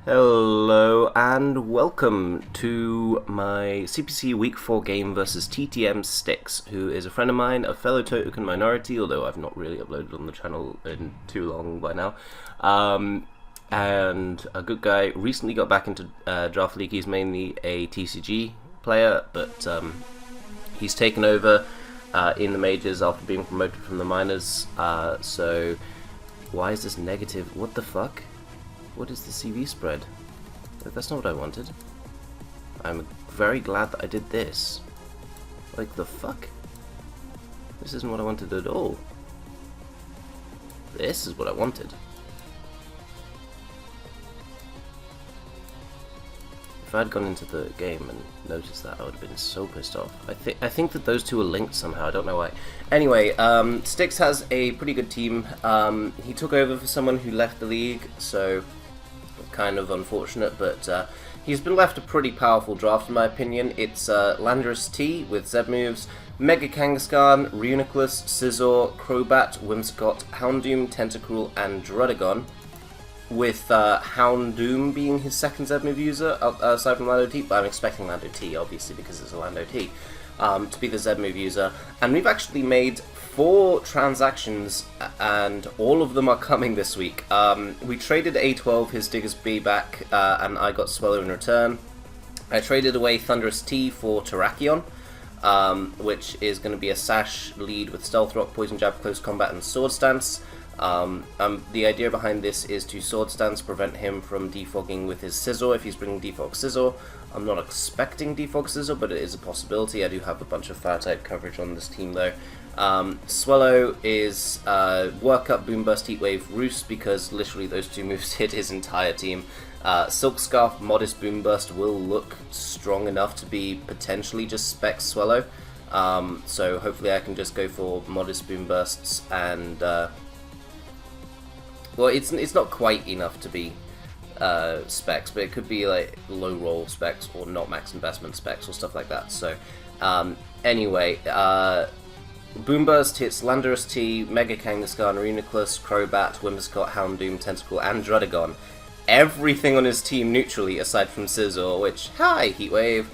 Hello and welcome to my CPC Week 4 game versus TTM Styx, who is a friend of mine, a fellow token minority, although I've not really uploaded on the channel in too long by now, and a good guy. Recently got back into Draft League. He's mainly a TCG player, but he's taken over in the majors after being promoted from the minors, so why is this negative? What the fuck? What is the CV spread? That's not what I wanted. I'm very glad that I did this. Like, the fuck? This isn't what I wanted at all. This is what I wanted. If I'd gone into the game and noticed that, I would have been so pissed off. I think that those two are linked somehow, I don't know why. Anyway, Styx has a pretty good team. He took over for someone who left the league, so kind of unfortunate, but he's been left a pretty powerful draft in my opinion. It's Landorus T with Zeb moves, Mega Kangaskhan, Reuniclus, Scizor, Crobat, Whimsicott, Houndoom, Tentacruel, and Drudagon, with Houndoom being his second Zeb move user aside from Lando T, but I'm expecting Lando T obviously because it's a Lando T to be the Zeb move user. And we've actually made 4 transactions, and all of them are coming this week. We traded A12, his Digger's B back, and I got Swellow in return. I traded away Thunderous T for Terrakion, which is going to be a Sash lead with Stealth Rock, Poison Jab, Close Combat, and Sword Stance. The idea behind this is to Sword Stance, prevent him from defogging with his Scizor if he's bringing Defog Scizor. I'm not expecting Defog Scizor, but it is a possibility. I do have a bunch of Fire-type coverage on this team though. Swellow is Work Up, Boom Burst, Heat Wave, Roost, because literally those two moves hit his entire team. Silk Scarf, Modest Boom Burst will look strong enough to be potentially just spec Swellow. So hopefully I can just go for Modest Boom Bursts and well, it's not quite enough to be specs, but it could be like low roll specs or not max investment specs or stuff like that. So anyway, Boom Burst hits Landorus T, Mega Kangaskhan, Reuniclus, Crobat, Whimsicott, Houndoom, Tentacle, and Drudagon. Everything on his team neutrally aside from Scizor, which, hi, Heat Wave.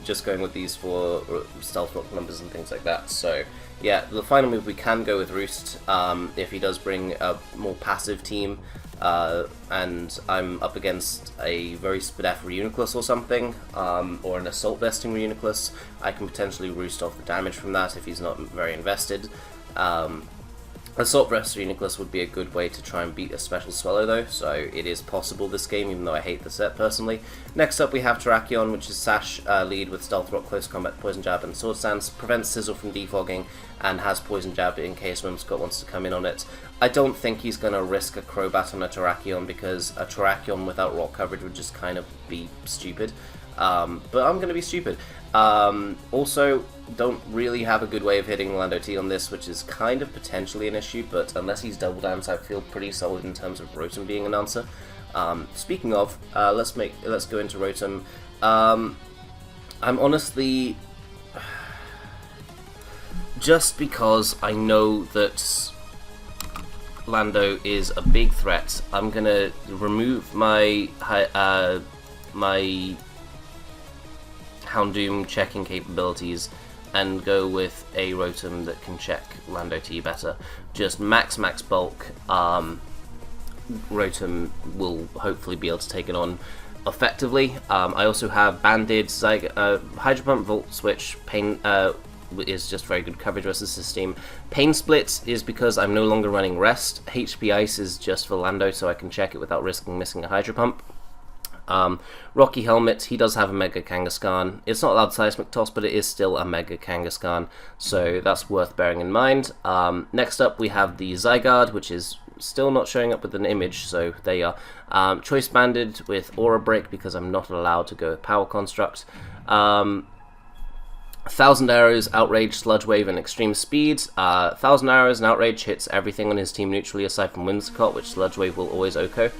Just going with these for Stealth Rock numbers and things like that. So yeah, the final move we can go with Roost if he does bring a more passive team, and I'm up against a very Spadef Reuniclus or something, or an Assault Vesting Reuniclus. I can potentially Roost off the damage from that if he's not very invested. Assault Vest Reuniclus would be a good way to try and beat a special Swellow though, so it is possible this game, even though I hate the set personally. Next up we have Terrakion, which is Sash lead with Stealth Rock, Close Combat, Poison Jab, and Sword Stance, prevents Scizor from defogging, and has Poison Jab in case Whimsicott wants to come in on it. I don't think he's going to risk a Crobat on a Terrakion, because a Terrakion without rock coverage would just kind of be stupid. But I'm going to be stupid. Also, don't really have a good way of hitting Lando T on this, which is kind of potentially an issue, but unless he's Double Dance, I feel pretty solid in terms of Rotom being an answer. Speaking of, let's go into Rotom. I'm honestly, just because I know that Lando is a big threat, I'm gonna remove my my Houndoom checking capabilities and go with a Rotom that can check Lando T better. Just max bulk. Rotom will hopefully be able to take it on effectively. I also have Banded, Hydro Pump, Volt Switch, Pain is just very good coverage versus this team. Pain Split is because I'm no longer running Rest. HP Ice is just for Lando, so I can check it without risking missing a Hydro Pump. Rocky Helmet, he does have a Mega Kangaskhan. It's not allowed Seismic Toss, but it is still a Mega Kangaskhan, so that's worth bearing in mind. Next up we have the Zygarde, which is still not showing up with an image, so there you are. Choice Banded with Aura Break, because I'm not allowed to go with Power Construct. 1,000 Arrows, Outrage, Sludge Wave, and Extreme Speed. 1,000 Arrows and Outrage hits everything on his team neutrally aside from Whimsicott, which Sludge Wave will always OHKO.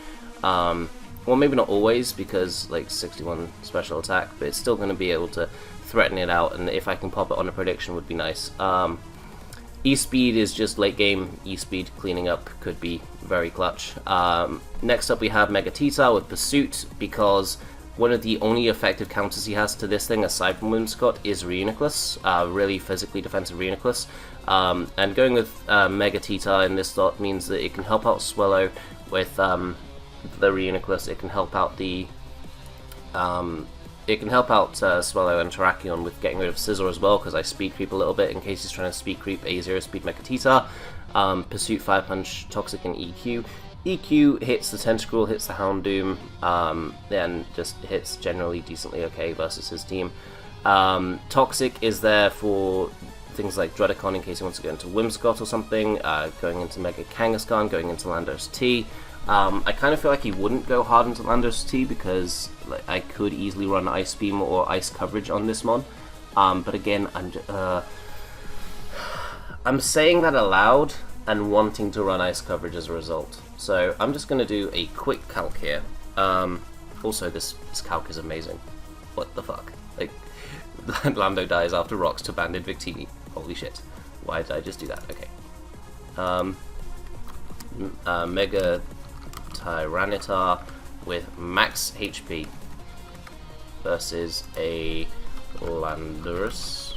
Well, maybe not always, because like 61 special attack, but it's still going to be able to threaten it out, and if I can pop it on a prediction would be nice. E-Speed is just late game E-Speed cleaning up, could be very clutch. Next up we have Mega Tita with Pursuit, because one of the only effective counters he has to this thing, aside from Whimsicott, is Reuniclus, really physically defensive Reuniclus. And going with Mega Tita in this slot means that it can help out Swellow with the Reuniclus, it can help out the Swellow and Terrakion with getting rid of Scizor as well, because I speed creep a little bit in case he's trying to speed creep a 0-speed Mega Tita. Pursuit, Fire Punch, Toxic, and EQ. EQ hits the Tentacruel, hits the Houndoom, and just hits generally decently okay versus his team. Toxic is there for things like Dreadicon in case he wants to go into Whimsicott or something, going into Mega Kangaskhan, going into Landos T. I kind of feel like he wouldn't go hard into Landos T because I could easily run Ice Beam or Ice Coverage on this mon. But again, I'm saying that aloud and wanting to run Ice Coverage as a result. So I'm just going to do a quick calc here. Also, this calc is amazing. What the fuck? Like, Lando dies after rocks to Banded Victini. Holy shit. Why did I just do that? Okay. Mega Tyranitar with max HP versus a Landorus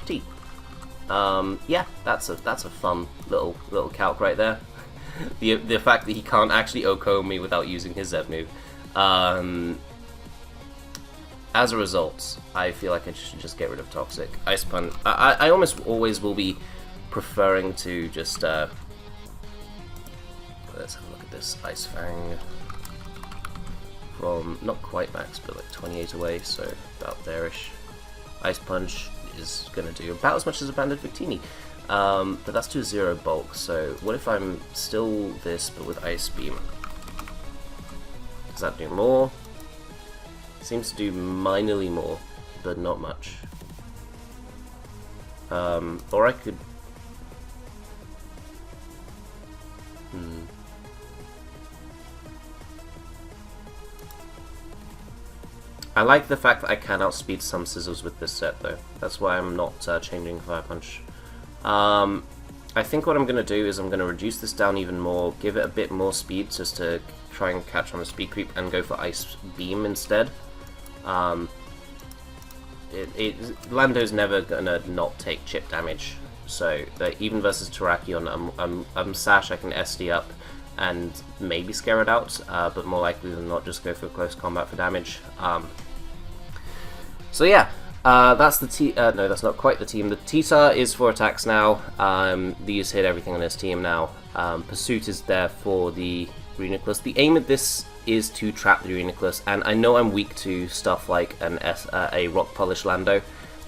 T. Yeah, that's a fun little calc right there. The fact that he can't actually OHKO me without using his Zev move. As a result, I feel like I should just get rid of Toxic. Ice Punch. I almost always will be preferring to just. Let's have a look at this Ice Fang. From not quite max, but like 28 away, so about there-ish. Ice Punch is going to do about as much as a Banded Victini. But that's to 0 bulk, so what if I'm still this, but with Ice Beam? Does that do more? Seems to do minorly more, but not much. Or I could... I like the fact that I can outspeed some Scissors with this set, though. That's why I'm not changing Fire Punch. I think what I'm going to do is I'm going to reduce this down even more, give it a bit more speed just to try and catch on a speed creep, and go for Ice Beam instead. Lando's never going to not take chip damage, so even versus Terrakion, I'm Sash, I can SD up and maybe scare it out, but more likely than not just go for close combat for damage. So yeah, that's the no, that's not quite the team. The Tita is for attacks now. These hit everything on his team now. Pursuit is there for the Reuniclus. The aim of this is to trap the Reuniclus, and I know I'm weak to stuff like a Rock Polish Lando,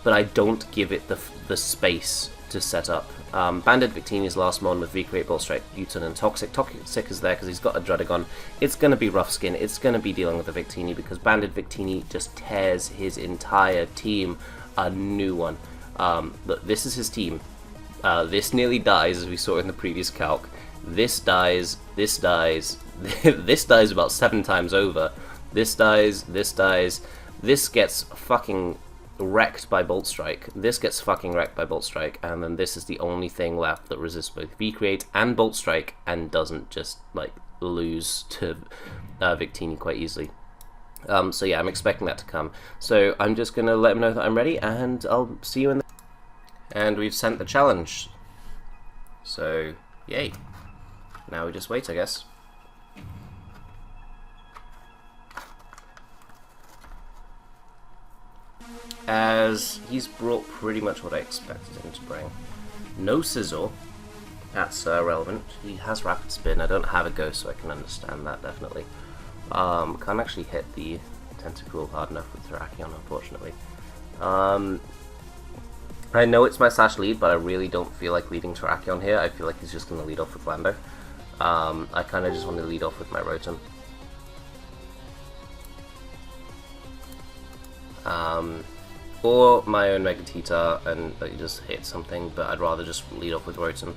but I don't give it the space to set up. Banded Victini's last mon with V-Create, Bolt Strike, U-Turn, and Toxic. Toxic is there because he's got a Dredagon. It's going to be rough skin. It's going to be dealing with the Victini because Banded Victini just tears his entire team a new one. Look, this is his team. This nearly dies, as we saw in the previous calc. This dies, this dies, this dies about 7 times over. This dies, this gets fucking wrecked by Bolt Strike, this gets fucking wrecked by Bolt Strike, and then this is the only thing left that resists both V-Create and Bolt Strike and doesn't just, like, lose to Victini quite easily. So yeah, I'm expecting that to come. So I'm just going to let him know that I'm ready, and I'll see you in the... And we've sent the challenge. So, yay. Now we just wait, I guess. As he's brought pretty much what I expected him to bring. No Scizor. That's relevant. He has Rapid Spin. I don't have a Ghost, so I can understand that, definitely. Can't actually hit the Tentacruel hard enough with Terrakion, unfortunately. I know it's my Sash lead, but I really don't feel like leading Terrakion here. I feel like he's just going to lead off with Lando. I kind of just want to lead off with my Rotom. Or my own Mega Tita and just hit something, but I'd rather just lead off with Rotom.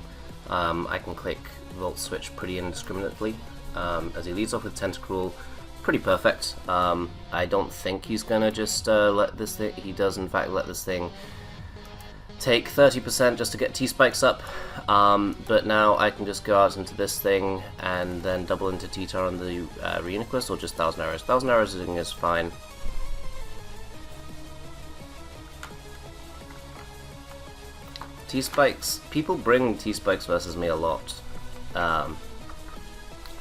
I can click Volt Switch pretty indiscriminately. As he leads off with Tentacruel, pretty perfect. I don't think he's gonna just let this thing. He does in fact let this thing take 30% just to get T-Spikes up, but now I can just go out into this thing and then double into T-Tar on the Reuniclus, or just 1000 arrows. 1000 arrows is fine. T-Spikes, people bring T-Spikes versus me a lot. I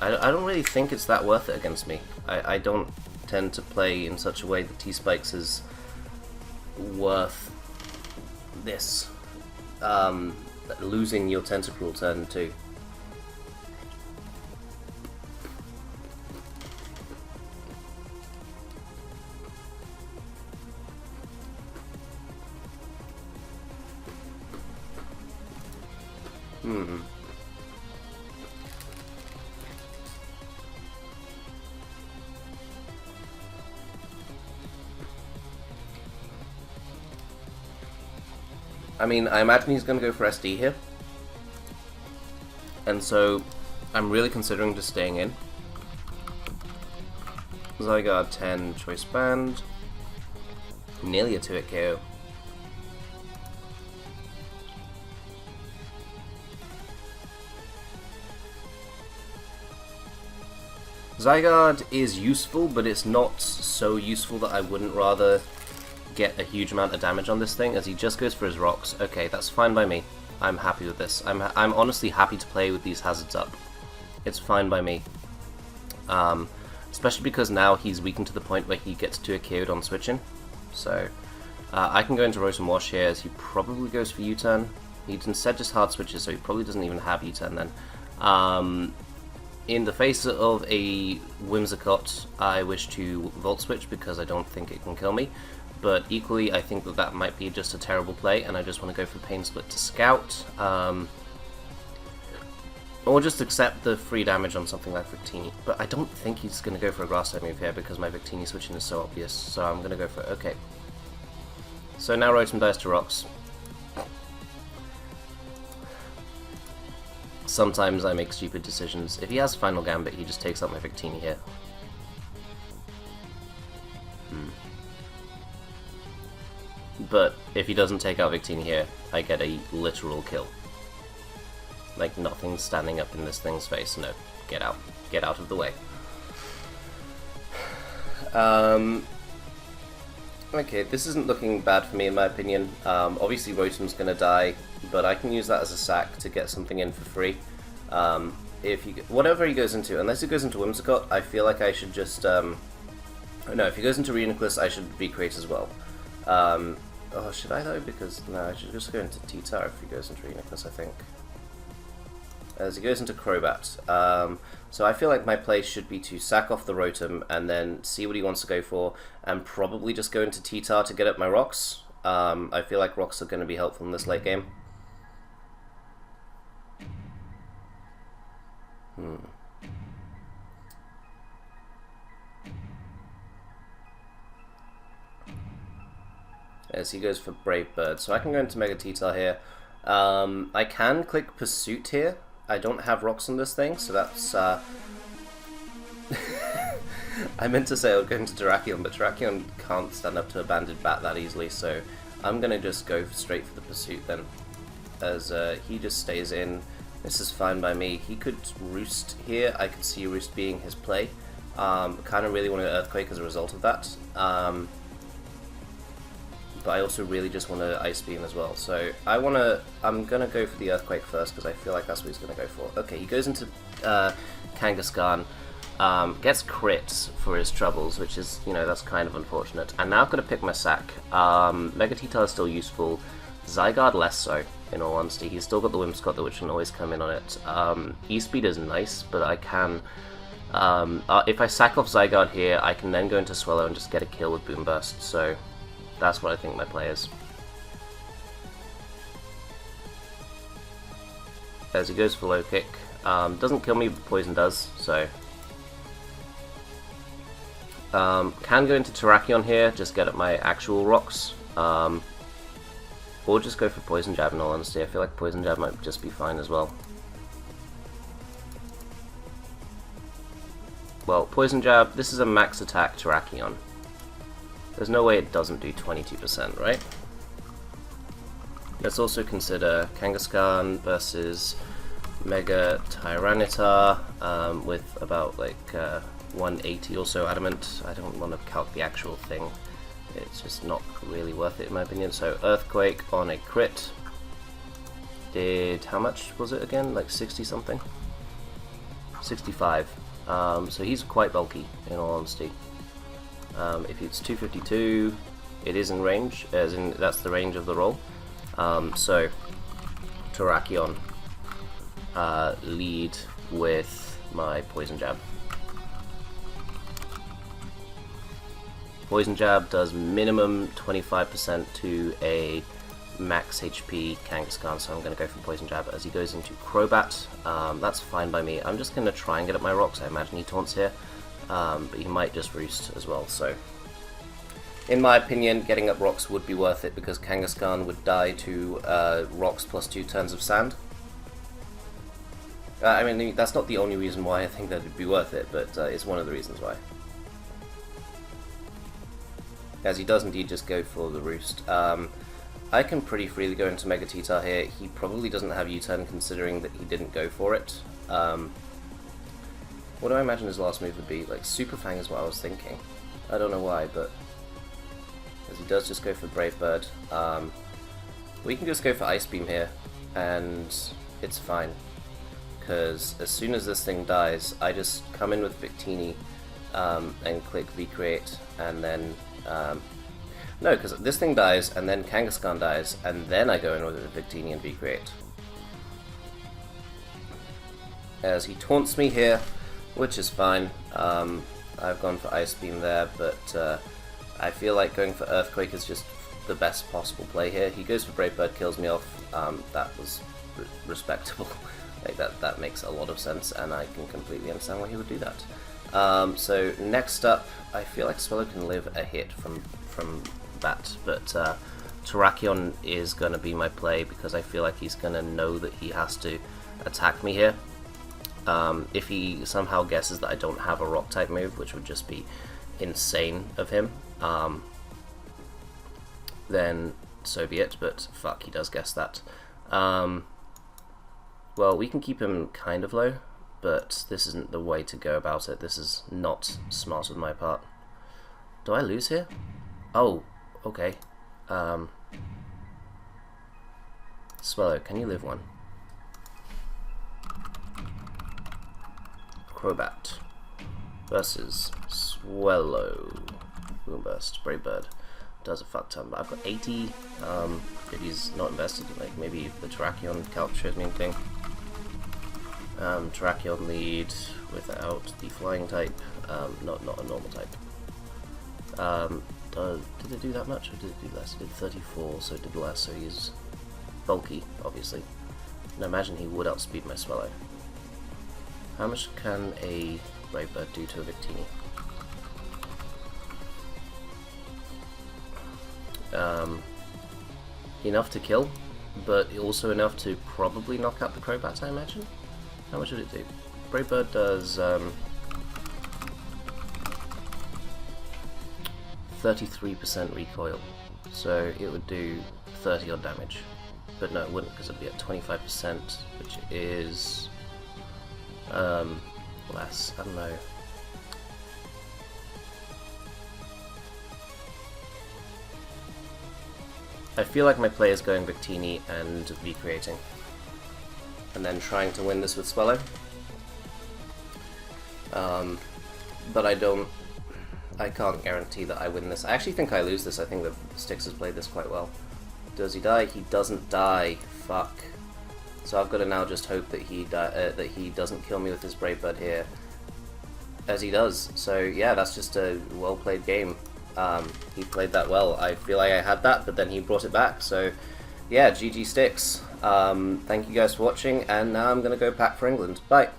don't really think it's that worth it against me. I don't tend to play in such a way that T-Spikes is worth this. Losing your Tentacruel turn 2. I mean, I imagine he's going to go for SD here. And so, I'm really considering just staying in. Zygarde 10, Choice Band. Nearly a 2-hit KO. Zygarde is useful, but it's not so useful that I wouldn't rather get a huge amount of damage on this thing, as he just goes for his rocks. Okay, that's fine by me. I'm happy with this. I'm honestly happy to play with these hazards up. It's fine by me. Especially because now he's weakened to the point where he gets to a KO'd on switching. So, I can go into Rotom Wash here, as he probably goes for U-turn. He instead just hard switches, so he probably doesn't even have U-turn then. In the face of a Whimsicott, I wish to Volt Switch because I don't think it can kill me. But equally, I think that that might be just a terrible play, and I just want to go for Pain Split to Scout. Or just accept the free damage on something like Victini. But I don't think he's going to go for a Grass type move here because my Victini switching is so obvious, so I'm going to go for it. Okay. So now Rotom dies to Rocks. Sometimes I make stupid decisions. If he has Final Gambit, he just takes out my Victini here. But if he doesn't take out Victini here, I get a literal kill. Like, nothing's standing up in this thing's face. No, get out. Get out of the way. Okay, this isn't looking bad for me in my opinion. Obviously Rotom's gonna die, but I can use that as a sack to get something in for free. Whatever he goes into, unless he goes into Whimsicott, I feel like I should just, no, if he goes into Reuniclus, I should recreate as well. Oh, should I though? Because, no, I should just go into T-Tar if he goes into Reuniclus, I think. As he goes into Crobat. So I feel like my play should be to sack off the Rotom and then see what he wants to go for, and probably just go into T-Tar to get up my rocks. I feel like rocks are going to be helpful in this late game. As he goes for Brave Bird, so I can go into Mega T-Tar here. I can click Pursuit here. I don't have rocks on this thing, so that's... I meant to say I would go into Terrakion, but Terrakion can't stand up to a Banded Bat that easily, so I'm going to just go straight for the Pursuit then. As he just stays in. This is fine by me. He could Roost here. I could see Roost being his play. Kind of really want to Earthquake as a result of that. But I also really just want to Ice Beam as well. So I'm gonna go for the Earthquake first because I feel like that's what he's gonna go for. Okay, he goes into Kangaskhan, gets crits for his troubles, which is, you know, that's kind of unfortunate. And now I've got to pick my sack. Mega T-Tar is still useful. Zygarde less so, in all honesty. He's still got the Whimsicott though, which can always come in on it. E-Speed is nice, but I can... if I sack off Zygarde here, I can then go into Swellow and just get a kill with Boom Burst. So that's what I think my play is. As he goes for Low Kick. Doesn't kill me, but Poison does, so... can go into Terrakion here, just get at my actual rocks. Or just go for Poison Jab, in all honesty. I feel like Poison Jab might just be fine as well. Well, Poison Jab, this is a max attack Terrakion. There's no way it doesn't do 22%, right? Let's also consider Kangaskhan versus Mega Tyranitar with about like 180 or so adamant. I don't want to calc the actual thing. It's just not really worth it in my opinion. So Earthquake on a crit did, how much was it again? Like 60 something? 65. So he's quite bulky in all honesty. If it's 252, it is in range, as in that's the range of the roll. So Terrakion lead with my Poison Jab. Poison Jab does minimum 25% to a max HP Kangaskhan, so I'm going to go for Poison Jab as he goes into Crobat. That's fine by me. I'm just going to try and get up my rocks. I imagine he taunts here, but he might just roost as well. So, in my opinion, getting up rocks would be worth it because Kangaskhan would die to rocks plus 2 turns of sand. I mean, that's not the only reason why I think that it'd be worth it, but it's one of the reasons why. As he does indeed just go for the roost. I can pretty freely go into Mega T-Tar here. He probably doesn't have U-turn considering that he didn't go for it. What do I imagine his last move would be? Like Super Fang is what I was thinking. I don't know why, but as he does just go for Brave Bird. We can just go for Ice Beam here, and it's fine. Because as soon as this thing dies, I just come in with Victini and click V-Create, and then no, because this thing dies, and then Kangaskhan dies, and then I go in with Victini and V-Create. As he taunts me here, which is fine. I've gone for Ice Beam there, but I feel like going for Earthquake is just the best possible play here. He goes for Brave Bird, kills me off. That was respectable. Like that makes a lot of sense, and I can completely understand why he would do that. So next up, I feel like Swallow can live a hit from that, but Terrakion is going to be my play because I feel like he's going to know that he has to attack me here. If he somehow guesses that I don't have a rock type move, which would just be insane of him, then so be it, but fuck, he does guess that. Well, we can keep him kind of low, but this isn't the way to go about it. This is not smart on my part. Do I lose here? Oh, okay. Swallow, can you live one? Crobat versus Swallow. Boomburst, Brave Bird. Does a fuck ton, but I've got 80. If he's not invested, like maybe the Terrakion calc shows me anything. Terrakion lead without the flying type, not a normal type. Did it do that much, or did it do less? It did 34, so it did less, so he's bulky, obviously. And I imagine he would outspeed my Swallow. How much can a Brave Bird do to a Victini? Enough to kill, but also enough to probably knock out the Crobat, I imagine? How much would it do? Brave Bird does 33% recoil, so it would do 30 odd damage. But no, it wouldn't, because it'd be at 25%, which is less. I don't know. I feel like my play is going Victini and V-Creating, and then trying to win this with Swallow. But I can't guarantee that I win this. I actually think I lose this. I think that Styx has played this quite well. Does he die? He doesn't die. Fuck. So I've got to now just hope that he doesn't kill me with his Brave Bird here, as he does. So yeah, that's just a well played game. He played that well. I feel like I had that, but then he brought it back. So yeah, GG Styx. Thank you guys for watching, and now I'm gonna go pack for England. Bye.